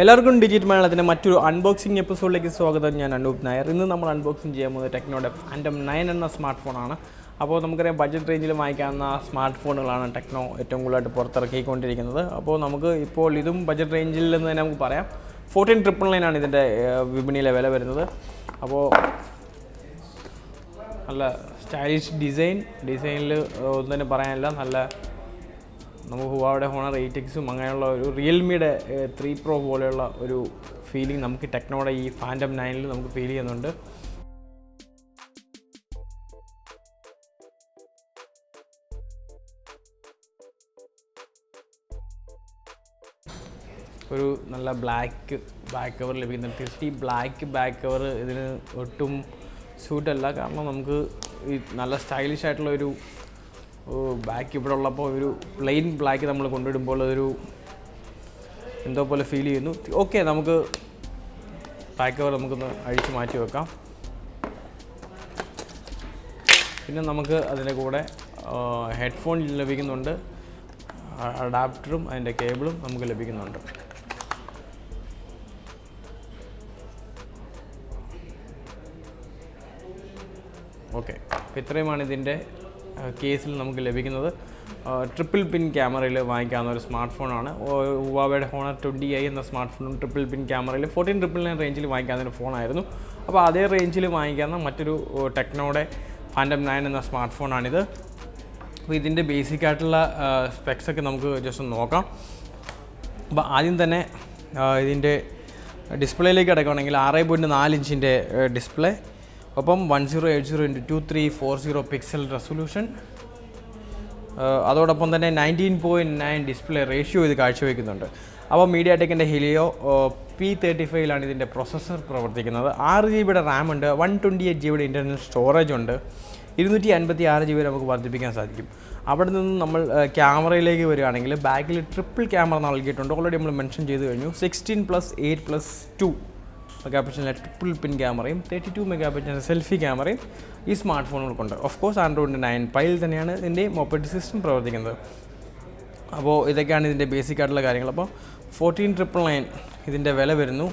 എല്ലാവർക്കും ഡിജിറ്റ് മലയാളത്തിൻ്റെ മറ്റൊരു അൺബോക്സിംഗ് എപ്പിസോഡിലേക്ക് സ്വാഗതം. ഞാൻ അനൂപ് നായർ. ഇന്ന് നമ്മൾ അൺബോക്സിംഗ് ചെയ്യാൻ പോകുന്നത് ടെക്നോയുടെ ഫാൻറ്റം 9 എന്ന സ്മാർട്ട് ഫോണാണ്. അപ്പോൾ നമുക്കറിയാം ബഡ്ജറ്റ് റേഞ്ചിൽ വാങ്ങിക്കാവുന്ന സ്മാർട്ട് ഫോണുകളാണ് ടെക്നോ ഏറ്റവും കൂടുതലായിട്ട് പുറത്തിറക്കിക്കൊണ്ടിരിക്കുന്നത്. അപ്പോൾ നമുക്ക് ഇപ്പോൾ ഇതും ബഡ്ജറ്റ് റേഞ്ചിൽ നിന്ന് തന്നെ നമുക്ക് പറയാം. 14,999 ഇതിൻ്റെ വിപണിയിലെ വില വരുന്നത്. അപ്പോൾ നല്ല സ്റ്റൈലിഷ് ഡിസൈനിൽ ഒന്നും തന്നെ പറയാനില്ല. നല്ല നമുക്ക് ഹുവാവയുടെ ഹോണർ 8Xും അങ്ങനെയുള്ള ഒരു റിയൽമിയുടെ 3 Pro പോലെയുള്ള ഒരു ഫീലിംഗ് നമുക്ക് ടെക്നോയുടെ ഈ ഫാൻറ്റം 9ൽ നമുക്ക് ഫീൽ ചെയ്യുന്നുണ്ട്. ഒരു നല്ല ബ്ലാക്ക് ബാക്ക് കവർ ലഭിക്കുന്നുണ്ട്. തീർച്ചയായും ഈ ബ്ലാക്ക് ബാക്ക് കവർ ഇതിന് ഒട്ടും സ്യൂട്ടല്ല. കാരണം നമുക്ക് ഈ നല്ല സ്റ്റൈലിഷ് ആയിട്ടുള്ള ഒരു ബാക്ക് ഇവിടെ ഉള്ളപ്പോൾ ഒരു പ്ലെയിൻ ബ്ലാക്ക് നമ്മൾ കൊണ്ടിടുമ്പോൾ അതൊരു എന്തോ പോലെ ഫീൽ ചെയ്യുന്നു. ഓക്കെ, നമുക്ക് ബാക്ക് കവർ നമുക്കൊന്ന് അഴിച്ച് മാറ്റി വെക്കാം. പിന്നെ നമുക്ക് അതിൻ്റെ കൂടെ ഹെഡ്ഫോൺ ലഭിക്കുന്നുണ്ട്, അഡാപ്റ്ററും അതിൻ്റെ കേബിളും നമുക്ക് ലഭിക്കുന്നുണ്ട്. ഓക്കെ, ഇത്രയുമാണ് ഇതിൻ്റെ കേസിൽ നമുക്ക് ലഭിക്കുന്നത്. ട്രിപ്പിൾ പിൻ ക്യാമറയിൽ വാങ്ങിക്കാവുന്ന ഒരു സ്മാർട്ട് ഫോണാണ്. ഹുവാവയുടെ ഹോണർ 20i എന്ന സ്മാർട്ട് ഫോണും ട്രിപ്പിൾ പിൻ ക്യാമറയിൽ 14,999 റേഞ്ചിൽ വാങ്ങിക്കാവുന്ന ഒരു ഫോണായിരുന്നു. അപ്പോൾ അതേ റേഞ്ചിൽ വാങ്ങിക്കാവുന്ന മറ്റൊരു ടെക്നോയുടെ ഫാൻറ്റം 9 എന്ന സ്മാർട്ട് ഫോണാണിത്. അപ്പോൾ ഇതിൻ്റെ ബേസിക് ആയിട്ടുള്ള സ്പെക്സൊക്കെ നമുക്ക് ജസ്റ്റ് ഒന്ന് നോക്കാം. അപ്പോൾ ആദ്യം തന്നെ ഇതിൻ്റെ ഡിസ്പ്ലേയിലേക്ക് കിടക്കുകയാണെങ്കിൽ 6.4 ഇഞ്ചിൻ്റെ ഡിസ്പ്ലേ, ഒപ്പം 1080x2340 പിക്സൽ റെസൊല്യൂഷൻ, അതോടൊപ്പം തന്നെ 19.9 ഡിസ്പ്ലേ റേഷ്യോ ഇത് കാഴ്ചവെക്കുന്നുണ്ട്. അപ്പോൾ മീഡിയാടെക്കിൻ്റെ ഹെലിയോ P35ലാണ് ഇതിൻ്റെ പ്രൊസസ്സർ പ്രവർത്തിക്കുന്നത്. 6GB റാം ഉണ്ട്, 128GB ഇൻ്റർണൽ സ്റ്റോറേജ് ഉണ്ട്, 256GB നമുക്ക് വർദ്ധിപ്പിക്കാൻ സാധിക്കും. അവിടെ നിന്ന് നമ്മൾ ക്യാമറയിലേക്ക് വരികയാണെങ്കിൽ ബാക്കിൽ ട്രിപ്പിൾ ക്യാമറ നൽകിയിട്ടുണ്ട്. ഓൾറെഡി നമ്മൾ മെൻഷൻ ചെയ്ത് കഴിഞ്ഞു. 16+8+2 മെഗാപിക്സലിൻ്റെ ട്രിപ്പിൾ പിൻ ക്യാമറയും 32 മെഗാപിക്സലിൻ്റെ സെൽഫി ക്യാമറയും ഈ സ്മാർട്ട് ഫോണുകൾക്കുണ്ട്. ഓഫ് കോഴ്സ് ആൻഡ്രോയിഡ് 9 പൈൽ തന്നെയാണ് ഇതിൻ്റെ ഓപ്പറേറ്റിംഗ് സിസ്റ്റം പ്രവർത്തിക്കുന്നത്. അപ്പോൾ ഇതൊക്കെയാണ് ഇതിൻ്റെ ബേസിക് ആയിട്ടുള്ള കാര്യങ്ങൾ. അപ്പോൾ 14,999 ഇതിൻ്റെ വില വരുന്നു.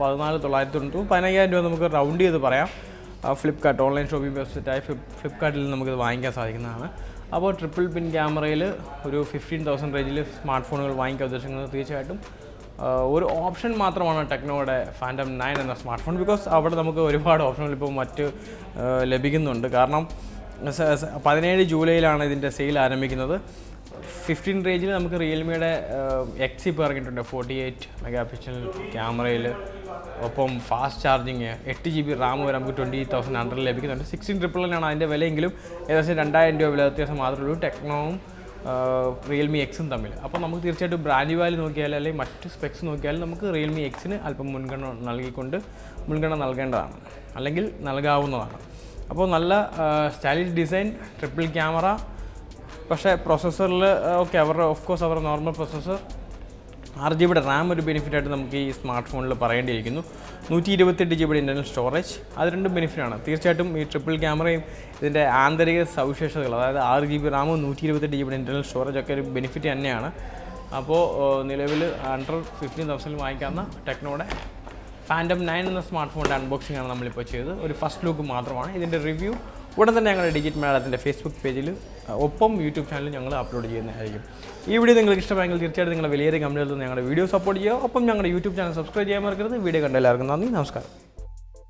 14,990, 15,000 രൂപ നമുക്ക് റൗണ്ട് ചെയ്ത് പറയാം. ഫ്ലിപ്കാർട്ട് ഓൺലൈൻ ഷോപ്പിംഗ് വെബ്സൈറ്റായ ഫ്ലിപ്കാർട്ടിൽ നമുക്കിത് വാങ്ങിക്കാൻ സാധിക്കുന്നതാണ്. അപ്പോൾ ട്രിപ്പിൾ പിൻ ക്യാമറയിൽ ഒരു 15,000 റേഞ്ചിൽ സ്മാർട്ട് ഫോണുകൾ വാങ്ങിക്കാൻ ഉദ്ദേശിക്കുന്നത് തീർച്ചയായിട്ടും ഒരു ഓപ്ഷൻ മാത്രമാണ് ടെക്നോയുടെ ഫാൻറ്റം 9 എന്ന സ്മാർട്ട് ഫോൺ. ബിക്കോസ് അവിടെ നമുക്ക് ഒരുപാട് ഓപ്ഷനുകൾ ഇപ്പോൾ മറ്റ് ലഭിക്കുന്നുണ്ട്. കാരണം 17 ജൂലൈയിലാണ് ഇതിൻ്റെ സെയിൽ ആരംഭിക്കുന്നത്. 15 റേഞ്ചിൽ നമുക്ക് റിയൽമിയുടെ എക്സ് ഇപ്പോൾ ഇറങ്ങിയിട്ടുണ്ട് 48 മെഗാപിക്സൽ ക്യാമറയിൽ, ഒപ്പം ഫാസ്റ്റ് ചാർജിങ്, 8GB റാം വരെ നമുക്ക് 20,000 അണ്ടറിൽ ലഭിക്കുന്നുണ്ട്. 16,999 അതിൻ്റെ വിലയെങ്കിലും ഏകദേശം 2,000 രൂപ വില വ്യത്യാസം മാത്രമേ ഉള്ളൂ ടെക്നോവും റിയൽമി എക്സും തമ്മിൽ. അപ്പോൾ നമുക്ക് തീർച്ചയായിട്ടും ബ്രാൻഡ് വാല്യൂ നോക്കിയാൽ അല്ലെങ്കിൽ മറ്റ് സ്പെക്സ് നോക്കിയാൽ നമുക്ക് റിയൽമി എക്സിന് അല്പം മുൻഗണന നൽകേണ്ടതാണ്, അല്ലെങ്കിൽ നൽകാവുന്നതാണ്. അപ്പോൾ നല്ല സ്റ്റൈലിഷ് ഡിസൈൻ, ട്രിപ്പിൾ ക്യാമറ, പക്ഷേ പ്രൊസസ്സറിൽ ഓക്കെ അവരുടെ നോർമൽ പ്രൊസസ്സർ, 6GB റാം ഒരു ബെനിഫിറ്റായിട്ട് നമുക്ക് ഈ സ്മാർട്ട് ഫോണിൽ പറയേണ്ടിയിരിക്കുന്നു. 128GB ഇൻ്റർണൽ സ്റ്റോറേജ്, അത് രണ്ടും ബെനിഫിറ്റാണ്. തീർച്ചയായിട്ടും ഈ ട്രിപ്പിൾ ക്യാമറയും ഇതിൻ്റെ ആന്തരിക സവിശേഷതകൾ, അതായത് 6GB റാമും 128GB ഇൻ്റർണൽ സ്റ്റോറേജ് ഒക്കെ ഒരു ബെനിഫിറ്റ് തന്നെയാണ്. അപ്പോൾ നിലവിൽ അണ്ടർ 15,000 വാങ്ങിക്കാവുന്ന ടെക്നോയുടെ ഫാൻറ്റം 9 എന്ന സ്മാർട്ട് ഫോണിൻ്റെ അൺബോക്സിംഗ് ആണ് നമ്മളിപ്പോൾ ചെയ്തത്. ഒരു ഫസ്റ്റ് ലുക്ക് മാത്രമാണ്. ഇതിൻ്റെ റിവ്യൂ ഉടൻ തന്നെ ഞങ്ങളുടെ ഡിജിറ്റ് മലയാളത്തിൻ്റെ ഫേസ്ബുക്ക് പേജിൽ ഒപ്പം യൂട്യൂബ് ചാനലിൽ ഞങ്ങൾ അപ്ലോഡ് ചെയ്യുന്നതായിരിക്കും. ഈ വീഡിയോ നിങ്ങൾക്ക് ഇഷ്ടമായെങ്കിൽ തീർച്ചയായിട്ടും നിങ്ങളുടെ വലിയ കമ്പനികളിൽ നിന്ന് ഞങ്ങളുടെ വീഡിയോ സപ്പോർട്ട് ചെയ്യുക. ഒപ്പം ഞങ്ങളുടെ യൂട്യൂബ് ചാനൽ സബ്സ്ക്രൈബ് ചെയ്യാൻ മറക്കരുത്. വീഡിയോ കണ്ട എല്ലാവർക്കും നന്ദി, നമസ്കാരം.